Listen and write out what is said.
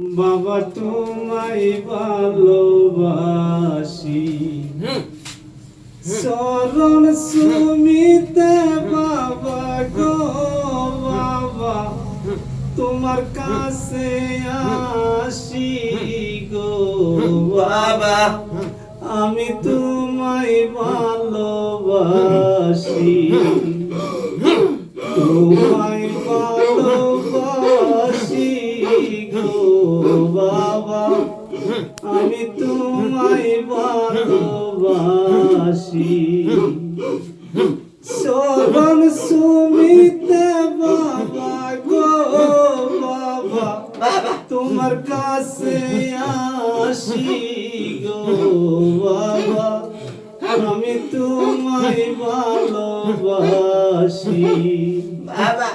বাবা তোমায় ভালোবাসি চরণ সুমিতে বাবা গো বাবা তোমার কাছে আসি গো বাবা আমি তোমায় ভালোবাসি তোমায় ভালোবাসি গো বাবা আমি তোমায় ভালোবাসি চরণ সুমিতে বাবা গো বাবা তোমার কাছে আসি গো বাবা আমি তোমায় ভালোবাসি বাবা